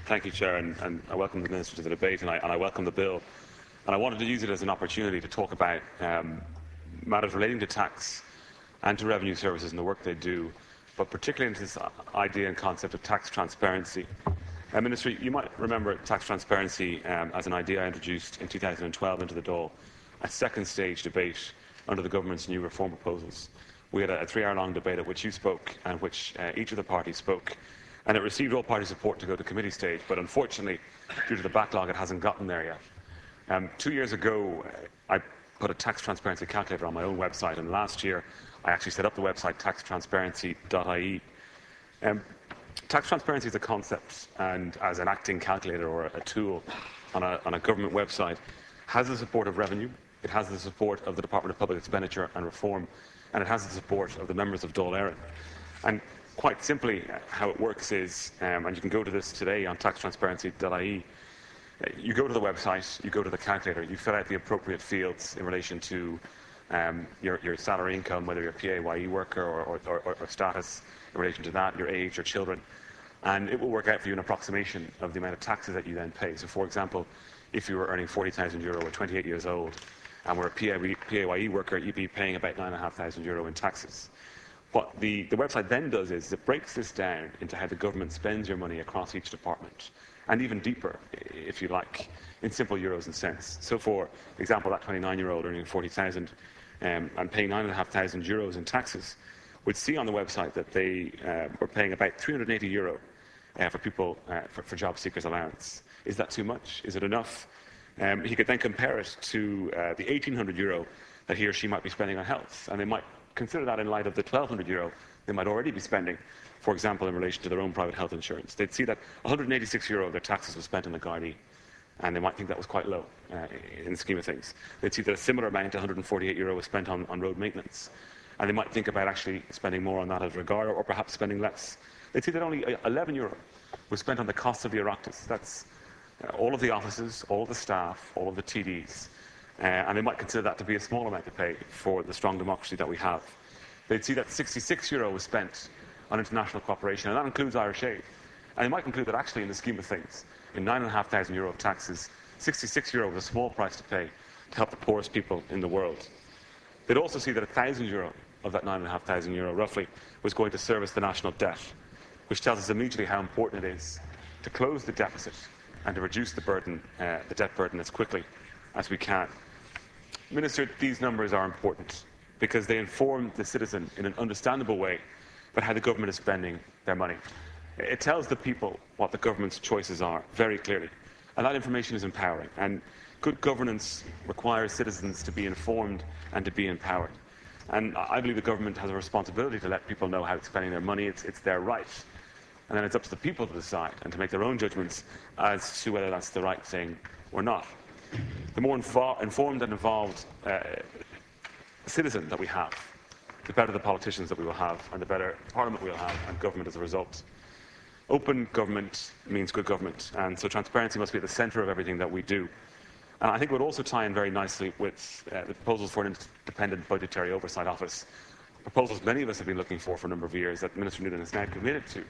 Thank you, Chair, and I welcome the Minister to the debate, and I welcome the bill. And I wanted to use it as an opportunity to talk about matters relating to tax and to revenue services and the work they do, but particularly into this idea and concept of tax transparency. Minister, you might remember tax transparency as an idea I introduced in 2012 into the Dáil, a second stage debate under the government's new reform proposals. We had a 3-hour-long debate at which you spoke and which each of the parties spoke, and it received all party support to go to committee stage, but unfortunately, due to the backlog, it hasn't gotten there yet. 2 years ago, I put a tax transparency calculator on my own website, and last year I actually set up the website taxtransparency.ie. Tax transparency is a concept, and as an acting calculator or a tool on a government website, has the support of revenue, it has the support of the Department of Public Expenditure and Reform, and it has the support of the members of Dáil. And quite simply, how it works is, and you can go to this today on taxtransparency.ie, you go to the website, you go to the calculator, you fill out the appropriate fields in relation to your salary income, whether you're a PAYE worker or status in relation to that, your age, your children, and it will work out for you an approximation of the amount of taxes that you then pay. So, for example, if you were earning €40,000 or 28 years old, and were a PAYE worker, you'd be paying about €9,500 in taxes. What the website then does is it breaks this down into how the government spends your money across each department, and even deeper, if you like, in simple euros and cents. So, for example, that 29-year-old earning 40,000 and paying €9,500 in taxes would see on the website that they were paying about €380 for people for job seekers allowance. Is that too much? Is it enough? He could then compare it to the €1,800 that he or she might be spending on health, and they might consider that in light of the €1,200 they might already be spending, for example, in relation to their own private health insurance. They'd see that €186 of their taxes was spent on the Gardaí, and they might think that was quite low in the scheme of things. They'd see that a similar amount, €148, was spent on road maintenance, and they might think about actually spending more on that as regard, or perhaps spending less. They'd see that only €11 was spent on the cost of the Oireachtas. That's all of the offices, all of the staff, all of the TDs, and they might consider that to be a small amount to pay for the strong democracy that we have. They'd see that €66 was spent on international cooperation, and that includes Irish aid. And they might conclude that actually, in the scheme of things, in €9,500 of taxes, €66 was a small price to pay to help the poorest people in the world. They'd also see that €1,000 of that €9,500, roughly, was going to service the national debt, which tells us immediately how important it is to close the deficit and to reduce the burden, the debt burden, as quickly as we can. Minister, these numbers are important because they inform the citizen in an understandable way about how the government is spending their money. It tells the people what the government's choices are very clearly, and that information is empowering. And good governance requires citizens to be informed and to be empowered. And I believe the government has a responsibility to let people know how it's spending their money. It's their right. And then it's up to the people to decide and to make their own judgments as to whether that's the right thing or not. The more informed and involved citizen that we have, the better the politicians that we will have, and the better Parliament we will have, and government as a result. Open government means good government, and so transparency must be at the centre of everything that we do. And I think it would also tie in very nicely with the proposals for an independent budgetary oversight office, proposals many of us have been looking for a number of years that Minister Noonan has now committed to.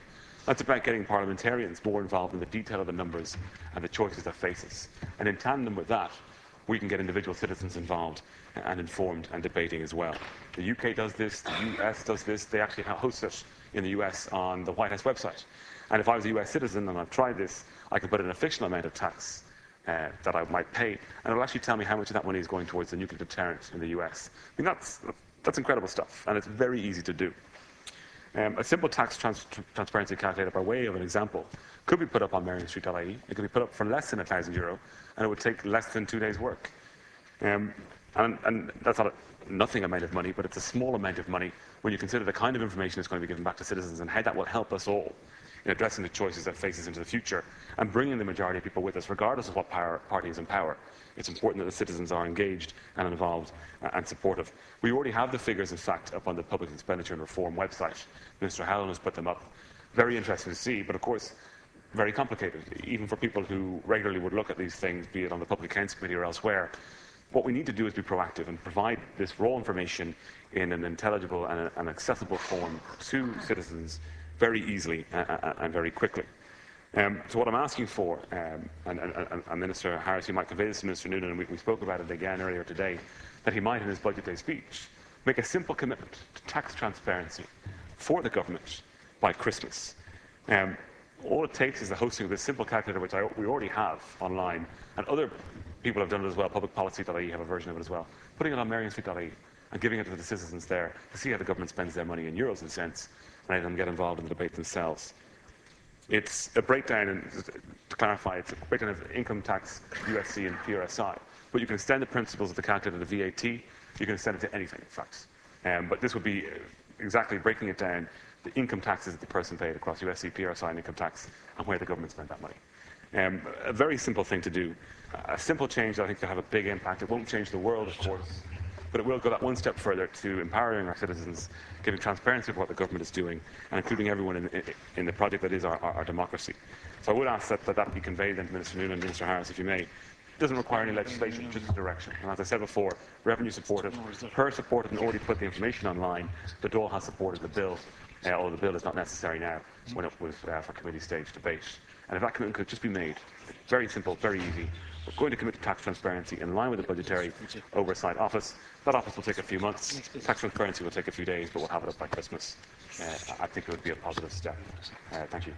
That's about getting parliamentarians more involved in the detail of the numbers and the choices that face us. And in tandem with that, we can get individual citizens involved and informed and debating as well. The UK does this, the US does this. They actually host it in the US on the White House website. And if I was a US citizen and I've tried this, I can put in a fictional amount of tax that I might pay, and it'll actually tell me how much of that money is going towards the nuclear deterrent in the US. I mean, that's incredible stuff, and it's very easy to do. A simple tax transparency calculator, by way of an example, could be put up on MarionStreet.ie. It could be put up for less than €1,000, and it would take less than 2 days' work. And that's not nothing amount of money, but it's a small amount of money when you consider the kind of information that's going to be given back to citizens and how that will help us all in addressing the choices that face us into the future and bringing the majority of people with us, regardless of what party is in power. It's important that the citizens are engaged and involved and supportive. We already have the figures, in fact, up on the Public Expenditure and Reform website. Minister Howland has put them up. Very interesting to see, but of course, very complicated, even for people who regularly would look at these things, be it on the Public Accounts Committee or elsewhere. What we need to do is be proactive and provide this raw information in an intelligible and an accessible form to citizens very easily and very quickly. So what I'm asking for, and Minister Harris, you might convey this to Minister Noonan, and we spoke about it again earlier today, that he might in his budget day speech make a simple commitment to tax transparency for the government by Christmas. All it takes is the hosting of this simple calculator, which we already have online, and other people have done it as well. Publicpolicy.ie have a version of it as well. Putting it on marianstreet.ie and giving it to the citizens there to see how the government spends their money in euros and cents, and let them get involved in the debate themselves. It's a breakdown, and to clarify, it's a breakdown of income tax, USC, and PRSI. But you can extend the principles of the calculator to VAT. You can extend it to anything, in fact. But this would be exactly breaking it down, the income taxes that the person paid across USC, PRSI, and income tax, and where the government spent that money. A very simple thing to do. A simple change that I think will have a big impact. It won't change the world, of course, but it will go that one step further to empowering our citizens, giving transparency of what the government is doing, and including everyone in the project that is our democracy. So I would ask that be conveyed then to Minister Noonan and Minister Harris, if you may. It doesn't require any legislation, just a direction. And as I said before, revenue supported, her supported and already put the information online. The Dáil has supported the bill, although the bill is not necessary now when it was for committee stage debate. And if that commitment could just be made, very simple, very easy. We're going to commit to tax transparency in line with the Budgetary Oversight Office. That office will take a few months. Tax transparency will take a few days, but we'll have it up by Christmas. I think it would be a positive step. Thank you.